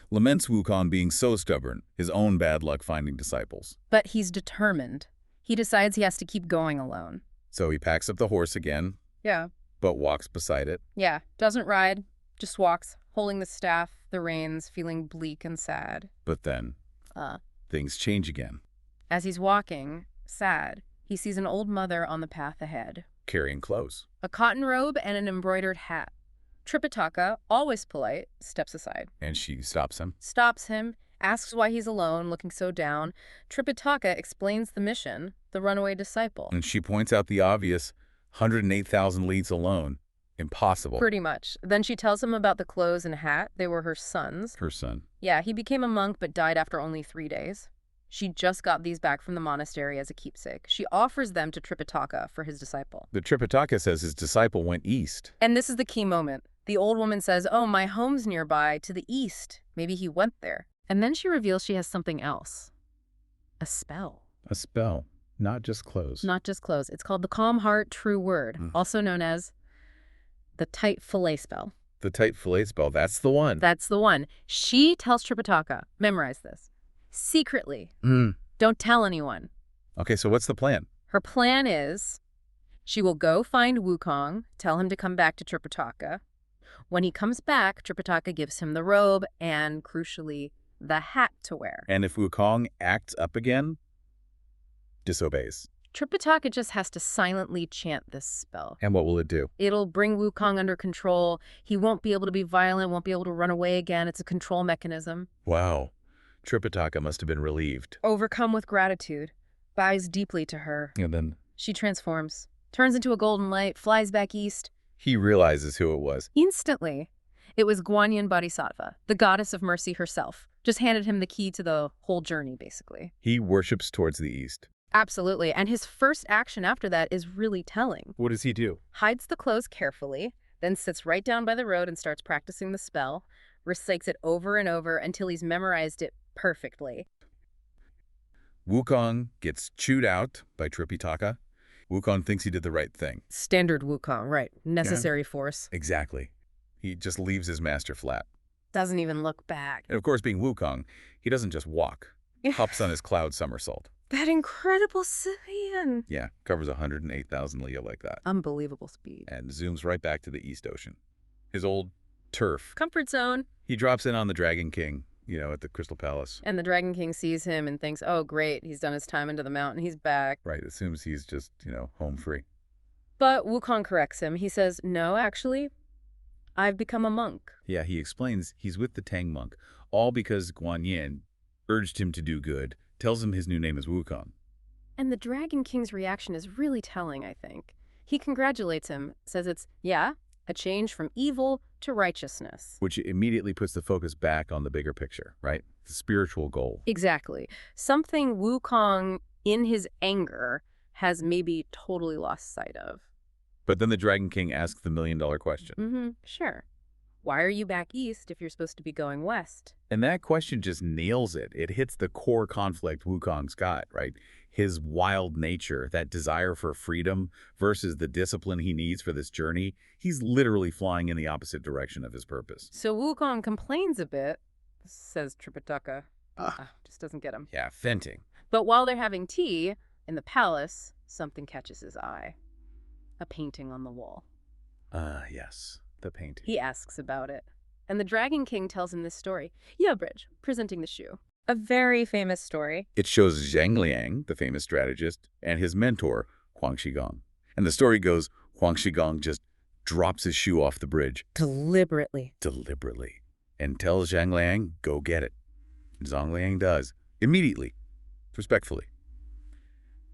Laments Wukong being so stubborn, his own bad luck finding disciples. But he's determined. He decides he has to keep going alone. So he packs up the horse again. Yeah. But walks beside it. Yeah, doesn't ride, just walks, holding the staff, the reins, feeling bleak and sad. But then, things change again. As he's walking, sad, he sees an old mother on the path ahead. Carrying clothes. A cotton robe and an embroidered hat. Tripitaka, always polite, steps aside. And she stops him. Stops him, asks why he's alone, looking so down. Tripitaka explains the mission, the runaway disciple. And she points out the obvious, 108,000 leagues alone. Impossible. Pretty much. Then she tells him about the clothes and hat. They were her son's. Her son. Yeah, he became a monk but died after only 3 days. She just got these back from the monastery as a keepsake. She offers them to Tripitaka for his disciple. The Tripitaka says his disciple went east. And this is the key moment. The old woman says, oh, my home's nearby, to the east. Maybe he went there. And then she reveals she has something else. A spell. A spell. Not just clothes. Not just clothes. It's called the Calm Heart True Word, also known as the Tight Fillet Spell. The tight fillet spell, that's the one. That's the one. She tells Tripitaka, memorize this, secretly. Don't tell anyone. Okay, so what's the plan? Her plan is she will go find Wukong, tell him to come back to Tripitaka. When he comes back, Tripitaka gives him the robe and, crucially, the hat to wear. And if Wukong acts up again, disobeys. Tripitaka just has to silently chant this spell. And what will it do? It'll bring Wukong under control. He won't be able to be violent, won't be able to run away again. It's a control mechanism. Wow. Tripitaka must have been relieved. Overcome with gratitude, bows deeply to her. And then She transforms, turns into a golden light, flies back east. he realizes who it was. Instantly, it was Guanyin Bodhisattva, the goddess of mercy herself. Just handed him the key to the whole journey, basically. He worships towards the east. Absolutely. And his first action after that is really telling. What does he do? Hides the clothes carefully, then sits right down by the road and starts practicing the spell, recites it over and over until he's memorized it perfectly. Wukong gets chewed out by Tripitaka. Wukong thinks he did the right thing. Standard Wukong, right. Necessary force. Exactly. He just leaves his master flat. Doesn't even look back. And of course, being Wukong, he doesn't just walk. Hops on his cloud somersault. That incredible Scythian. Yeah, covers 108,000 Leo like that. Unbelievable speed. And zooms right back to the East Ocean. His old turf. Comfort zone. He drops in on the Dragon King, at the Crystal Palace. And the Dragon King sees him and thinks, oh, great, he's done his time into the mountain. He's back. Right, assumes he's just, home free. But Wukong corrects him. He says, no, actually, I've become a monk. Yeah, he explains he's with the Tang monk, all because Guanyin urged him to do good, tells him his new name is Wukong. And the Dragon King's reaction is really telling, I think. He congratulates him, says it's, a change from evil to righteousness. Which immediately puts the focus back on the bigger picture, right? The spiritual goal. Exactly. Something Wukong, in his anger, has maybe totally lost sight of. But then the Dragon King asks the million-dollar question. Sure. Why are you back east if you're supposed to be going west? And that question just nails it. It hits the core conflict Wukong's got, right? His wild nature, that desire for freedom versus the discipline he needs for this journey. He's literally flying in the opposite direction of his purpose. So Wukong complains a bit, says Tripitaka. Just doesn't get him. Yeah, venting. But while they're having tea in the palace, something catches his eye. A painting on the wall. Yes, the painting. He asks about it. And the Dragon King tells him this story. Yeah, Bridge, presenting the shoe. A very famous story. It shows Zhang Liang, the famous strategist, and his mentor, Huang Shigong. And the story goes, Huang Shigong just drops his shoe off the bridge. Deliberately. And tells Zhang Liang, go get it. And Zhang Liang does, immediately, respectfully.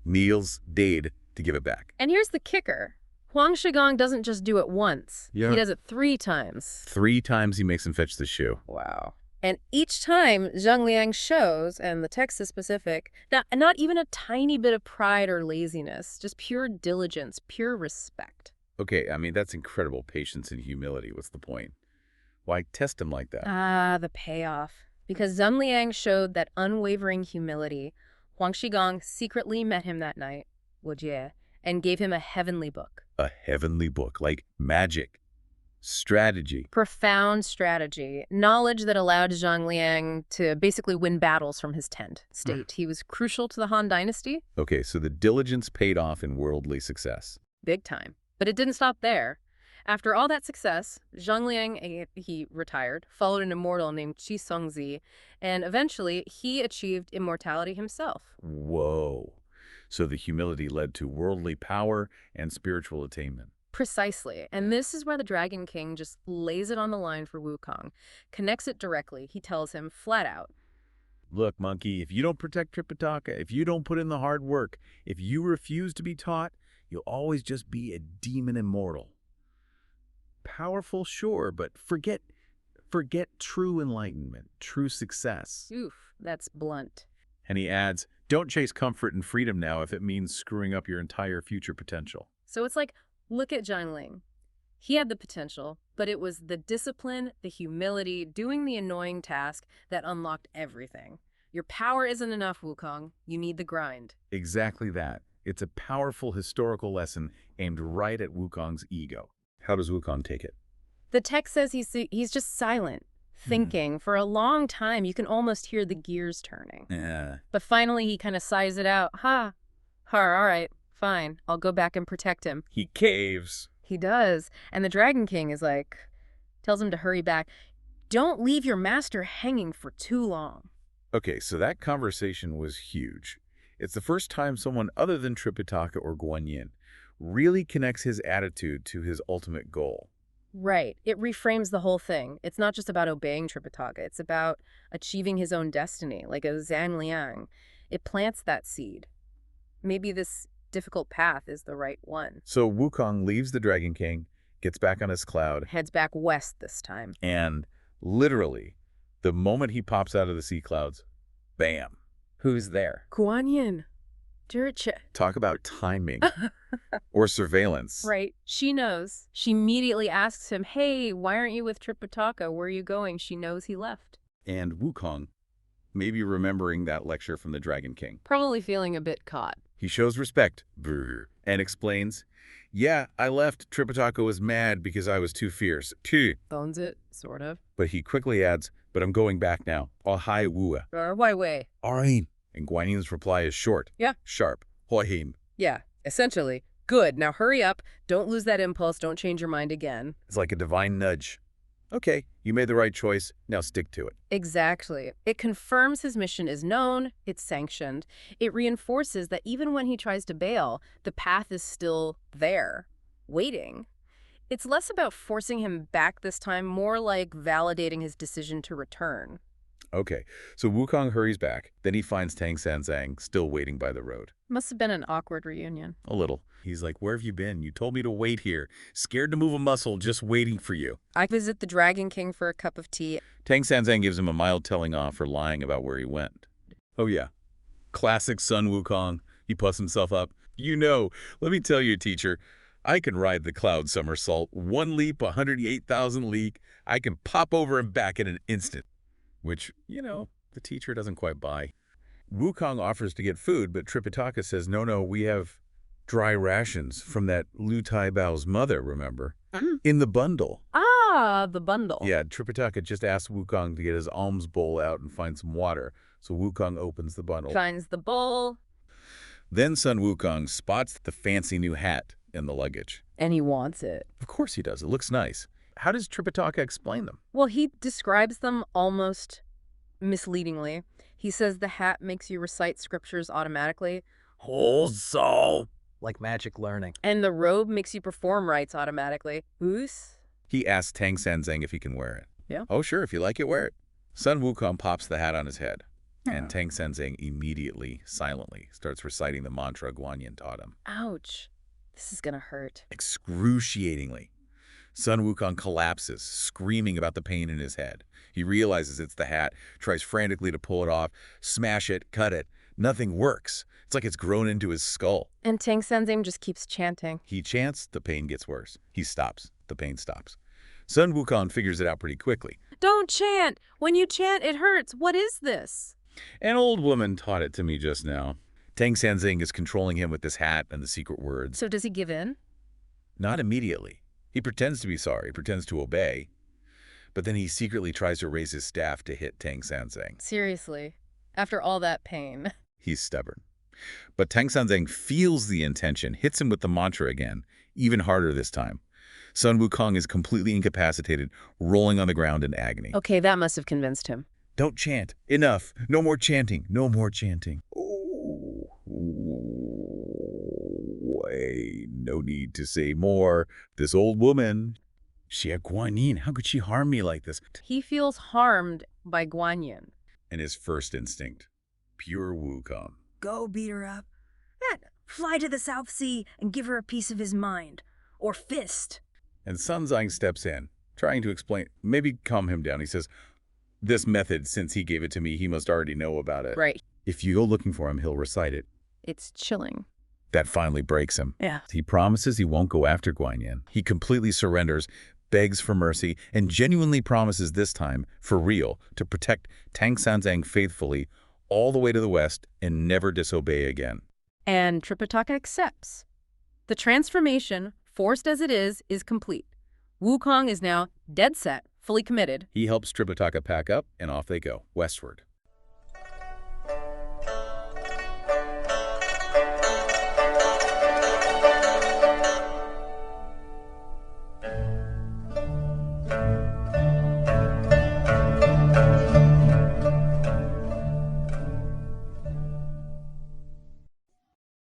Kneels, dead, to give it back. And here's the kicker. Huang Shigong doesn't just do it once. Yeah. He does it 3 times. 3 times he makes him fetch the shoe. Wow. And each time, Zhang Liang shows, and the text is specific, not even a tiny bit of pride or laziness, just pure diligence, pure respect. Okay, that's incredible patience and humility. What's the point? Why test him like that? The payoff. Because Zhang Liang showed that unwavering humility, Huang Shigong secretly met him that night, Wojie, and gave him a heavenly book. A heavenly book, like magic. Strategy. Profound strategy. Knowledge that allowed Zhang Liang to basically win battles from his tent state. He was crucial to the Han Dynasty. Okay, so the diligence paid off in worldly success. Big time. But it didn't stop there. After all that success, Zhang Liang, he retired, followed an immortal named Qi Songzi, and eventually he achieved immortality himself. Whoa. So the humility led to worldly power and spiritual attainment. Precisely. And this is where the Dragon King just lays it on the line for Wukong. Connects it directly. He tells him flat out. Look, monkey, if you don't protect Tripitaka, if you don't put in the hard work, if you refuse to be taught, you'll always just be a demon immortal. Powerful, sure, but forget true enlightenment, true success. Oof, that's blunt. And he adds, don't chase comfort and freedom now if it means screwing up your entire future potential. So it's like, look at Zhang Liang. He had the potential, but it was the discipline, the humility, doing the annoying task that unlocked everything. Your power isn't enough, Wukong. You need the grind. Exactly that. It's a powerful historical lesson aimed right at Wukong's ego. How does Wukong take it? The text says he's just silent, thinking. For a long time, you can almost hear the gears turning. Yeah. But finally, he kind of sighs it out. All right, fine. I'll go back and protect him. He caves. He does. And the Dragon King is like, tells him to hurry back. Don't leave your master hanging for too long. Okay, so that conversation was huge. It's the first time someone other than Tripitaka or Guanyin really connects his attitude to his ultimate goal. Right. It reframes the whole thing. It's not just about obeying Tripitaka. It's about achieving his own destiny, like a Zhang Liang. It plants that seed. Maybe this difficult path is the right one. So Wukong leaves the Dragon King, gets back on his cloud. Heads back west this time. And literally, the moment he pops out of the sea clouds, bam. Who's there? Guanyin. Talk about timing or surveillance. Right. She knows. She immediately asks him, hey, why aren't you with Tripitaka? Where are you going? She knows he left. And Wukong, maybe remembering that lecture from the Dragon King. Probably feeling a bit caught. He shows respect and explains, yeah, I left. Tripitaka was mad because I was too fierce. Owns it, sort of. But he quickly adds, but I'm going back now. Ahai wua. Why way? Arain. And Guanyin's reply is short. Yeah. Sharp. Hoihim. Yeah, essentially. Good. Now hurry up. Don't lose that impulse. Don't change your mind again. It's like a divine nudge. Okay, you made the right choice. Now stick to it. Exactly. It confirms his mission is known. It's sanctioned. It reinforces that even when he tries to bail, the path is still there, waiting. It's less about forcing him back this time, more like validating his decision to return. Okay, so Wukong hurries back. Then he finds Tang Sanzang still waiting by the road. Must have been an awkward reunion. A little. He's like, where have you been? You told me to wait here. Scared to move a muscle, just waiting for you. I visit the Dragon King for a cup of tea. Tang Sanzang gives him a mild telling off for lying about where he went. Oh yeah, classic Sun Wukong. He puffs himself up. You know, let me tell you, teacher, I can ride the cloud somersault. One leap, 108,000 league. I can pop over and back in an instant. Which, you know, the teacher doesn't quite buy. Wukong offers to get food, but Tripitaka says, no, we have dry rations from that Lu Taibao's mother, remember? In the bundle. Ah, the bundle. Yeah, Tripitaka just asks Wukong to get his alms bowl out and find some water. So Wukong opens the bundle. Finds the bowl. Then Sun Wukong spots the fancy new hat in the luggage. And he wants it. Of course he does. It looks nice. How does Tripitaka explain them? Well, he describes them almost misleadingly. He says the hat makes you recite scriptures automatically. Also, like magic learning. And the robe makes you perform rites automatically. Oos? He asks Tang Sanzang if he can wear it. Yeah. Oh, sure, if you like it, wear it. Sun Wukong pops the hat on his head. And Tang Sanzang immediately, silently, starts reciting the mantra Guanyin taught him. Ouch. This is gonna hurt. Excruciatingly. Sun Wukong collapses, screaming about the pain in his head. He realizes it's the hat, tries frantically to pull it off, smash it, cut it. Nothing works. It's like it's grown into his skull. And Tang Sanzang just keeps chanting. He chants, the pain gets worse. He stops, the pain stops. Sun Wukong figures it out pretty quickly. Don't chant! When you chant, it hurts. What is this? An old woman taught it to me just now. Tang Sanzang is controlling him with this hat and the secret words. So does he give in? Not immediately. He pretends to be sorry, pretends to obey. But then he secretly tries to raise his staff to hit Tang Sanzang. Seriously. After all that pain. He's stubborn. But Tang Sanzang feels the intention, hits him with the mantra again, even harder this time. Sun Wukong is completely incapacitated, rolling on the ground in agony. Okay, that must have convinced him. Don't chant. Enough. No more chanting. No more chanting. Wait, no need to say more. This old woman, Xie Guanyin, how could she harm me like this? He feels harmed by Guanyin. And his first instinct, pure Wukong. Go beat her up. Fly to the South Sea and give her a piece of his mind. Or fist. And Sun Zhang steps in, trying to explain, maybe calm him down. He says, this method, since he gave it to me, he must already know about it. Right. If you go looking for him, he'll recite it. It's chilling. That finally breaks him. Yeah. He promises he won't go after Guanyin. He completely surrenders, begs for mercy, and genuinely promises this time, for real, to protect Tang Sanzang faithfully all the way to the west and never disobey again. And Tripitaka accepts. The transformation, forced as it is complete. Wukong is now dead set, fully committed. He helps Tripitaka pack up, and off they go, westward.